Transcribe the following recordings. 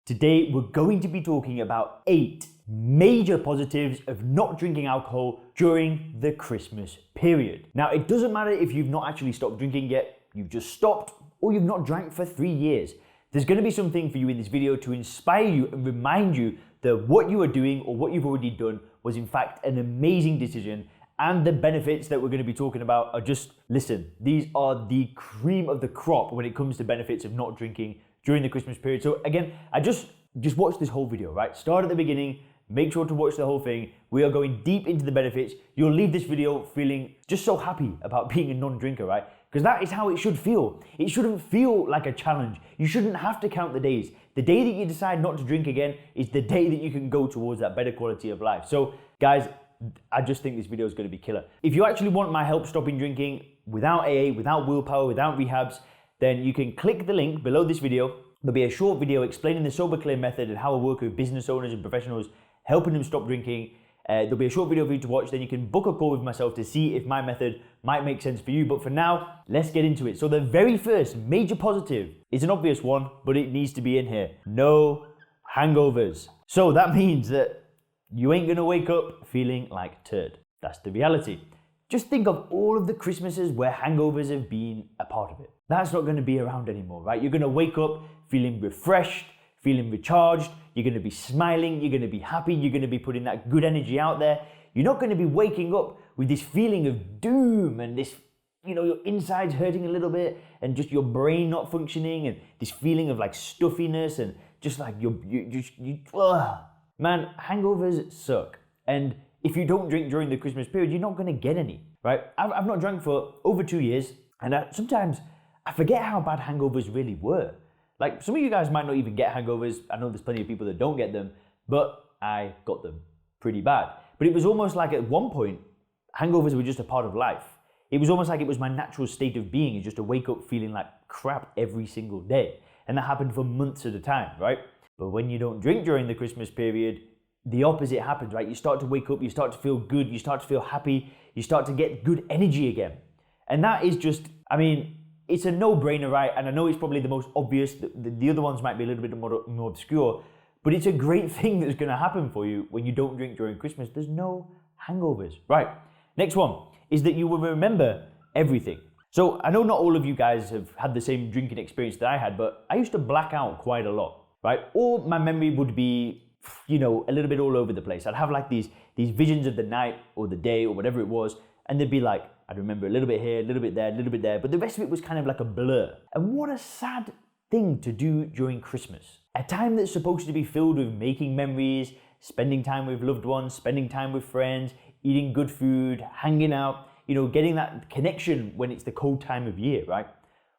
Today, we're going to be talking about 8 major positives of not drinking alcohol during the Christmas period. Now, it doesn't matter if you've not actually stopped drinking yet, you've just stopped, or you've not drank for 3 years. There's going to be something for you in this video to inspire you and remind you that what you are doing or what you've already done was in fact an amazing decision, and the benefits that we're going to be talking about are just, listen, these are the cream of the crop when it comes to benefits of not drinking during the Christmas period. So again, I just watch this whole video, right? Start at the beginning, make sure to watch the whole thing. We are going deep into the benefits. You'll leave this video feeling just so happy about being a non-drinker, right? Because that is how it should feel. It shouldn't feel like a challenge. You shouldn't have to count the days. The day that you decide not to drink again is the day that you can go towards that better quality of life. So guys, I just think this video is going to be killer. If you actually want my help stopping drinking without AA, without willpower, without rehabs, then you can click the link below this video. There'll be a short video explaining the Sober Clear method and how I work with business owners and professionals, helping them stop drinking. There'll be a short video for you to watch, then you can book a call with myself to see if my method might make sense for you. But for now, let's get into it. So the very first major positive is an obvious one, but it needs to be in here. No hangovers. So that means that you ain't gonna wake up feeling like turd. That's the reality. Just think of all of the Christmases where hangovers have been a part of it. That's not gonna be around anymore, right? You're gonna wake up feeling refreshed, feeling recharged, you're gonna be smiling, you're gonna be happy, you're gonna be putting that good energy out there. You're not gonna be waking up with this feeling of doom and this, your insides hurting a little bit and just your brain not functioning and this feeling of like stuffiness and just like man, hangovers suck. And if you don't drink during the Christmas period, you're not gonna get any, right? I've not drank for over 2 years, and sometimes I forget how bad hangovers really were. Like, some of you guys might not even get hangovers. I know there's plenty of people that don't get them, but I got them pretty bad. But it was almost like at one point, hangovers were just a part of life. It was almost like it was my natural state of being, is just to wake up feeling like crap every single day. And that happened for months at a time, right? But when you don't drink during the Christmas period, the opposite happens, right? You start to wake up, you start to feel good, you start to feel happy, you start to get good energy again. And that is just, it's a no-brainer, right? And I know it's probably the most obvious. The other ones might be a little bit more obscure, but it's a great thing that's gonna happen for you when you don't drink during Christmas. There's no hangovers. Right, next one is that you will remember everything. So I know not all of you guys have had the same drinking experience that I had, but I used to black out quite a lot, right? Or my memory would be, a little bit all over the place. I'd have like these visions of the night or the day or whatever it was, and they'd be like, I'd remember a little bit here, a little bit there, a little bit there, but the rest of it was kind of like a blur. And what a sad thing to do during Christmas. A time that's supposed to be filled with making memories, spending time with loved ones, spending time with friends, eating good food, hanging out, getting that connection when it's the cold time of year, right?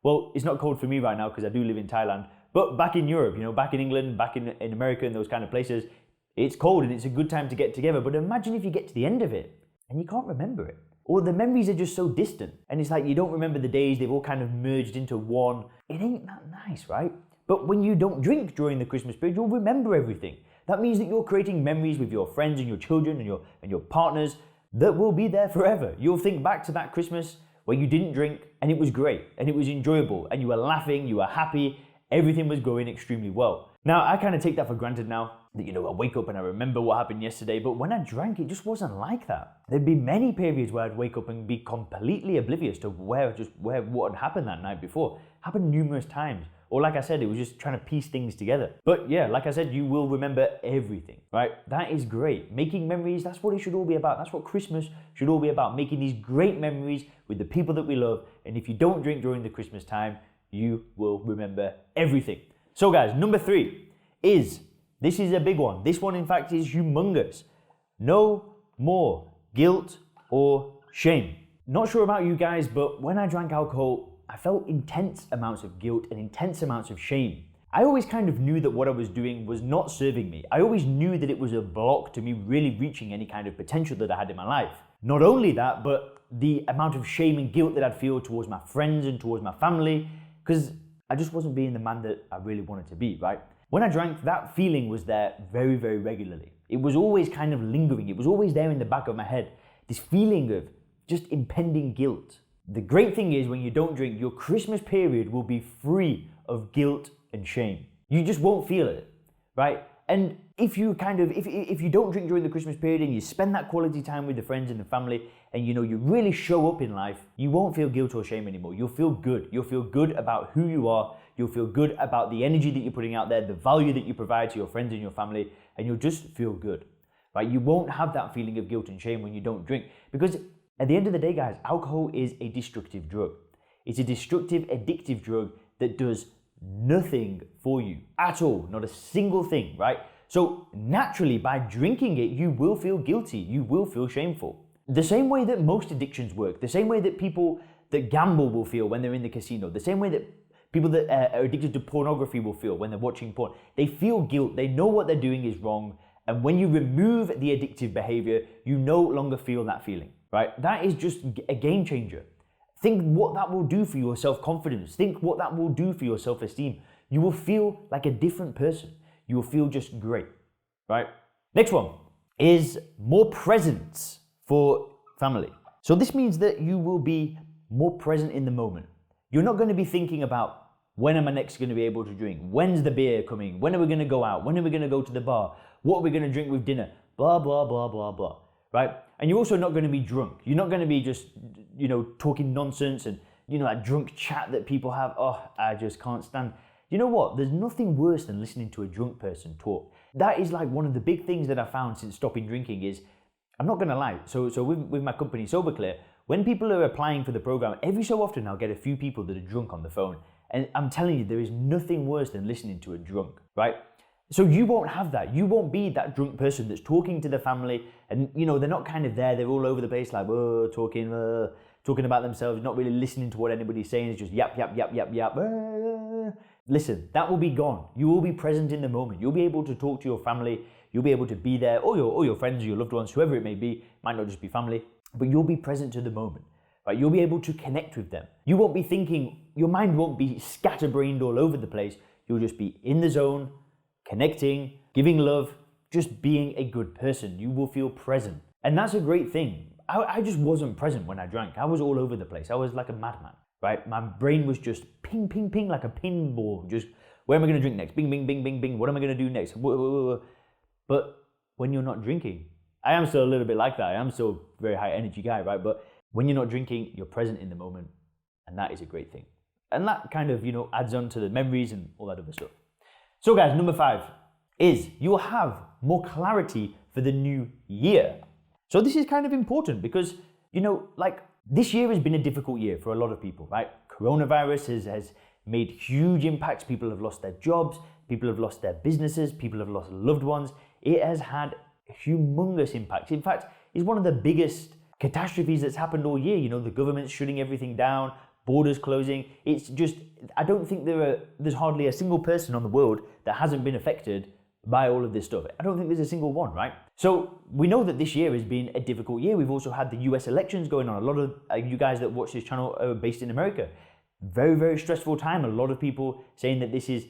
Well, it's not cold for me right now because I do live in Thailand, but back in Europe, back in England, back in America and those kind of places, it's cold and it's a good time to get together. But imagine if you get to the end of it and you can't remember it. Or the memories are just so distant. And it's like you don't remember the days, they've all kind of merged into one. It ain't that nice, right? But when you don't drink during the Christmas period, you'll remember everything. That means that you're creating memories with your friends and your children and your partners that will be there forever. You'll think back to that Christmas where you didn't drink and it was great and it was enjoyable and you were laughing, you were happy, everything was going extremely well. Now, I kind of take that for granted now, that, I wake up and I remember what happened yesterday, but when I drank, it just wasn't like that. There'd be many periods where I'd wake up and be completely oblivious to what had happened that night before. Happened numerous times. Or like I said, it was just trying to piece things together. But yeah, like I said, you will remember everything, right? That is great. Making memories, that's what it should all be about. That's what Christmas should all be about, making these great memories with the people that we love. And if you don't drink during the Christmas time, you will remember everything. So guys, number 3 this is a big one. This one, in fact, is humongous. No more guilt or shame. Not sure about you guys, but when I drank alcohol, I felt intense amounts of guilt and intense amounts of shame. I always kind of knew that what I was doing was not serving me. I always knew that it was a block to me really reaching any kind of potential that I had in my life. Not only that, but the amount of shame and guilt that I'd feel towards my friends and towards my family, because I just wasn't being the man that I really wanted to be, right? When I drank, that feeling was there very, very regularly. It was always kind of lingering. It was always there in the back of my head. This feeling of just impending guilt. The great thing is when you don't drink, your Christmas period will be free of guilt and shame. You just won't feel it. right? And if you if you don't drink during the Christmas period and you spend that quality time with the friends and the family, and you really show up in life, you won't feel guilt or shame anymore. You'll feel good. You'll feel good about who you are. You'll feel good about the energy that you're putting out there, the value that you provide to your friends and your family, and you'll just feel good, right? You won't have that feeling of guilt and shame when you don't drink, because at the end of the day, guys, alcohol is a destructive drug. It's a destructive, addictive drug that does nothing for you at all, not a single thing, right? So naturally, by drinking it, you will feel guilty, you will feel shameful. The same way that most addictions work, the same way that people that gamble will feel when they're in the casino, the same way that people that are addicted to pornography will feel when they're watching porn. They feel guilt, they know what they're doing is wrong, and when you remove the addictive behavior, you no longer feel that feeling, right? That is just a game changer. Think what that will do for your self-confidence. Think what that will do for your self-esteem. You will feel like a different person. You will feel just great, right? Next one is more presence for family. So this means that you will be more present in the moment. You're not going to be thinking about, when am I next going to be able to drink? When's the beer coming? When are we going to go out? When are we going to go to the bar? What are we going to drink with dinner? Blah, blah, blah, blah, blah, right? And you're also not going to be drunk. You're not going to be just, talking nonsense and, that drunk chat that people have. Oh, I just can't stand. You know what? There's nothing worse than listening to a drunk person talk. That is like one of the big things that I found since stopping drinking is, I'm not going to lie. So with my company, SoberClear, when people are applying for the program, every so often I'll get a few people that are drunk on the phone. And I'm telling you, there is nothing worse than listening to a drunk, right? So you won't have that. You won't be that drunk person that's talking to the family and, they're not kind of there. They're all over the place like, talking about themselves, not really listening to what anybody's saying. It's just yap, yap, yap, yap, yap. Listen, that will be gone. You will be present in the moment. You'll be able to talk to your family. You'll be able to be there, or your friends, or your loved ones, whoever it may be. Might not just be family, but you'll be present to the moment, right? You'll be able to connect with them. You won't be thinking, your mind won't be scatterbrained all over the place. You'll just be in the zone, connecting, giving love, just being a good person. You will feel present. And that's a great thing. I just wasn't present when I drank. I was all over the place. I was like a madman, right? My brain was just ping, ping, ping, like a pinball. Just, where am I going to drink next? Bing, bing, bing, bing, bing. What am I going to do next? But when you're not drinking, I am still a little bit like that. I am still a very high energy guy, right? But when you're not drinking, you're present in the moment. And that is a great thing. And that kind of, adds on to the memories and all that other stuff. So guys, number 5 is you will have more clarity for the new year. So this is kind of important because, this year has been a difficult year for a lot of people, right? Coronavirus has made huge impacts. People have lost their jobs. People have lost their businesses. People have lost loved ones. It has had humongous impacts. In fact, it's one of the biggest catastrophes that's happened all year. The government's shutting everything down, borders closing. It's just, I don't think there's hardly a single person on the world that hasn't been affected by all of this stuff. I don't think there's a single one, right? So we know that this year has been a difficult year. We've also had the US elections going on. A lot of you guys that watch this channel are based in America. Very, very stressful time. A lot of people saying that this is,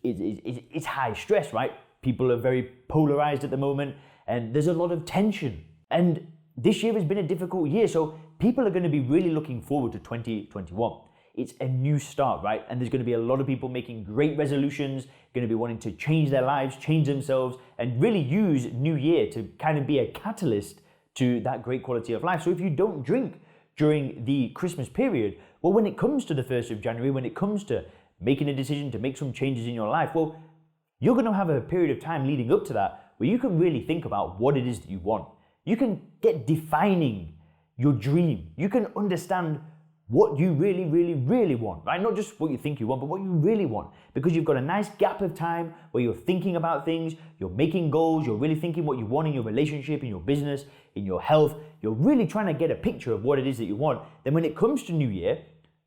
it's high stress, right? People are very polarized at the moment and there's a lot of tension. And this year has been a difficult year. So people are going to be really looking forward to 2021. It's a new start, right? And there's going to be a lot of people making great resolutions, going to be wanting to change their lives, change themselves, and really use New Year to kind of be a catalyst to that great quality of life. So if you don't drink during the Christmas period, well, when it comes to the 1st of January, when it comes to making a decision to make some changes in your life, well, you're going to have a period of time leading up to that where you can really think about what it is that you want. You can get defining your dream. You can understand what you really, really, really want, right? Not just what you think you want, but what you really want. Because you've got a nice gap of time where you're thinking about things, you're making goals, you're really thinking what you want in your relationship, in your business, in your health. You're really trying to get a picture of what it is that you want. Then when it comes to New Year,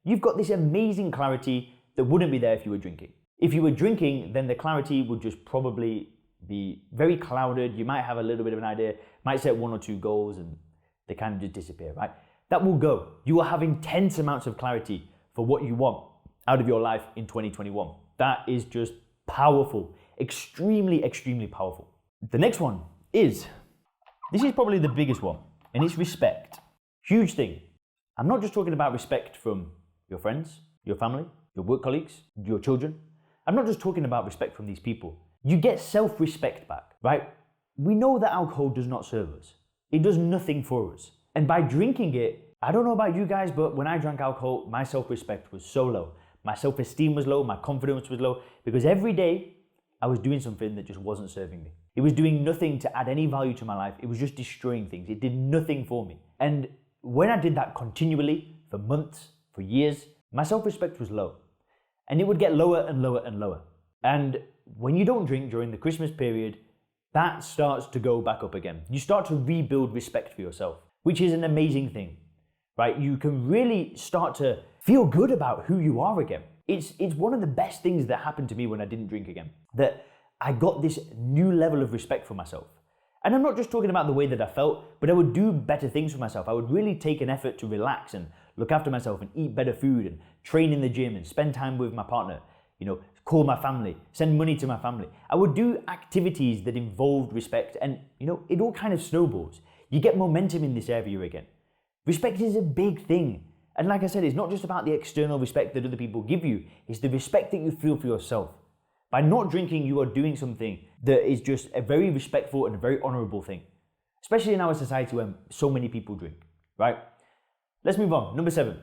you've got this amazing clarity that wouldn't be there if you were drinking. If you were drinking, then the clarity would just probably be very clouded. You might have a little bit of an idea, might set 1 or 2 goals and they kind of just disappear, right? That will go. You will have intense amounts of clarity for what you want out of your life in 2021. That is just powerful. Extremely, extremely powerful. The next one is, this is probably the biggest one, and it's respect. Huge thing. I'm not just talking about respect from your friends, your family, your work colleagues, your children. I'm not just talking about respect from these people. You get self-respect back, right? We know that alcohol does not serve us. It does nothing for us. And by drinking it, I don't know about you guys, but when I drank alcohol, my self-respect was so low. My self-esteem was low, my confidence was low, because every day I was doing something that just wasn't serving me. It was doing nothing to add any value to my life. It was just destroying things. It did nothing for me. And when I did that continually for months, for years, my self-respect was low. And it would get lower and lower and lower. And when you don't drink during the Christmas period, that starts to go back up again. You start to rebuild respect for yourself, which is an amazing thing, right? You can really start to feel good about who you are again. It's one of the best things that happened to me when I didn't drink again, that I got this new level of respect for myself. And I'm not just talking about the way that I felt, but I would do better things for myself. I would really take an effort to relax and look after myself and eat better food and train in the gym and spend time with my partner, call my family, send money to my family. I would do activities that involved respect, and it all kind of snowballs. You get momentum in this area again. Respect is a big thing. And like I said, it's not just about the external respect that other people give you, it's the respect that you feel for yourself. By not drinking, you are doing something that is just a very respectful and a very honorable thing, especially in our society where so many people drink, right? Let's move on. Number 7.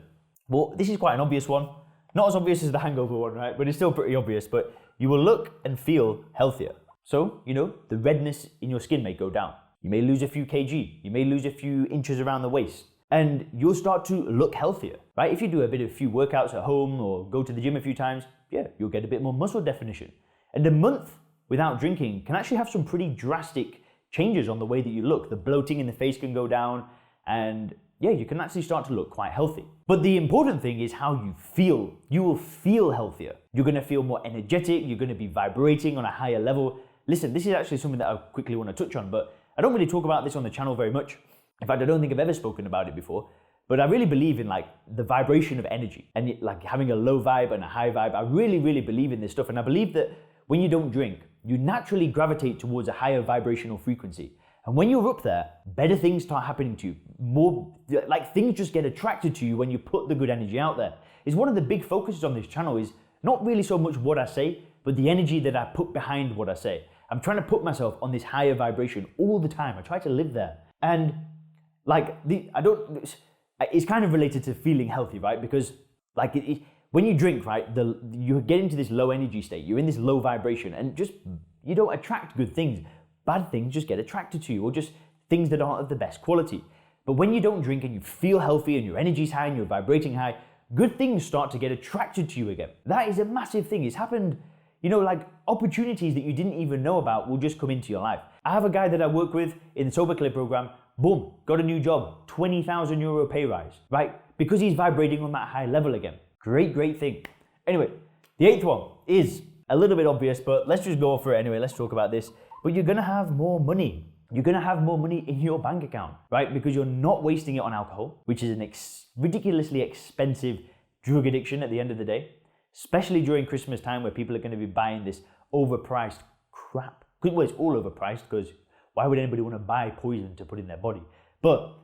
Well, this is quite an obvious one. Not as obvious as the hangover one, right? But it's still pretty obvious. But you will look and feel healthier. So, the redness in your skin may go down. You may lose a few kg. You may lose a few inches around the waist. And you'll start to look healthier, right? If you do a few workouts at home or go to the gym a few times, you'll get a bit more muscle definition. And a month without drinking can actually have some pretty drastic changes on the way that you look. The bloating in the face can go down, and you can actually start to look quite healthy. But the important thing is how you feel. You will feel healthier. You're gonna feel more energetic. You're gonna be vibrating on a higher level. Listen, this is actually something that I quickly wanna touch on, but I don't really talk about this on the channel very much. In fact, I don't think I've ever spoken about it before, but I really believe in the vibration of energy and having a low vibe and a high vibe. I really, really believe in this stuff. And I believe that when you don't drink, you naturally gravitate towards a higher vibrational frequency. And when you're up there, better things start happening to you. More, things just get attracted to you when you put the good energy out there. It's one of the big focuses on this channel is not really so much what I say, but the energy that I put behind what I say. I'm trying to put myself on this higher vibration all the time. I try to live there. And it's kind of related to feeling healthy, right? Because when you drink, right, you get into this low energy state. You're in this low vibration, and you don't attract good things. Bad things just get attracted to you, or just things that aren't of the best quality. But when you don't drink and you feel healthy and your energy's high and you're vibrating high, good things start to get attracted to you again. That is a massive thing. It's happened, opportunities that you didn't even know about will just come into your life. I have a guy that I work with in the Sober Clear program. Boom, got a new job, €20,000 pay rise, right? Because he's vibrating on that high level again. Great thing. Anyway, the 8th one is a little bit obvious, but let's just go for it anyway. Let's talk about this. But you're gonna have more money. You're gonna have more money in your bank account, right? Because you're not wasting it on alcohol, which is an ridiculously expensive drug addiction at the end of the day, especially during Christmas time where people are gonna be buying this overpriced crap. Well, it's all overpriced because why would anybody want to buy poison to put in their body? But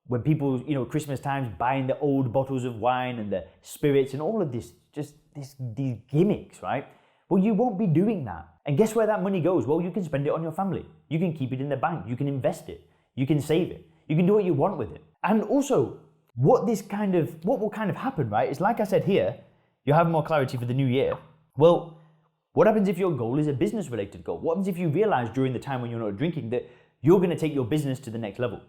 when people, Christmas times buying the old bottles of wine and the spirits and all of this, these gimmicks, right? Well, you won't be doing that. And guess where that money goes? Well, you can spend it on your family. You can keep it in the bank. You can invest it. You can save it. You can do what you want with it. And also, what will kind of happen, right? Is like I said here, you'll have more clarity for the new year. Well, what happens if your goal is a business-related goal? What happens if you realize during the time when you're not drinking that you're going to take your business to the next level?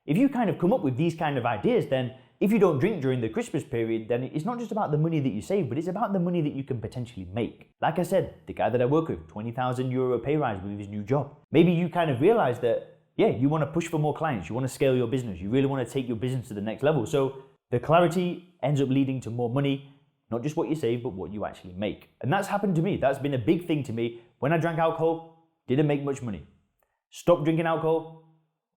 If you kind of come up with these kind of ideas, then if you don't drink during the Christmas period, then it's not just about the money that you save, but it's about the money that you can potentially make. Like I said, the guy that I work with, €20,000 pay rise with his new job. Maybe you kind of realize that, you want to push for more clients, you want to scale your business, you really want to take your business to the next level. So the clarity ends up leading to more money. Not just what you save, but what you actually make. And that's happened to me. That's been a big thing to me. When I drank alcohol, didn't make much money. Stopped drinking alcohol,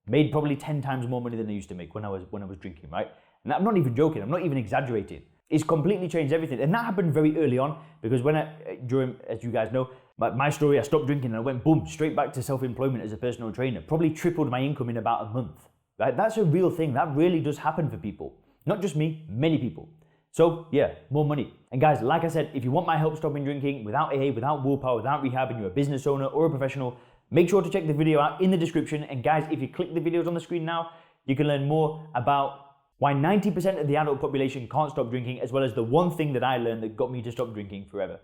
made probably 10 times more money than I used to make when I was drinking, right? And I'm not even joking. I'm not even exaggerating. It's completely changed everything. And that happened very early on because as you guys know, my story, I stopped drinking and I went boom, straight back to self-employment as a personal trainer. Probably tripled my income in about a month, right? That's a real thing. That really does happen for people. Not just me, many people. So yeah, more money. And guys, like I said, if you want my help stopping drinking without AA, without willpower, without rehab, and you're a business owner or a professional, make sure to check the video out in the description. And guys, if you click the videos on the screen now, you can learn more about why 90% of the adult population can't stop drinking, as well as the one thing that I learned that got me to stop drinking forever.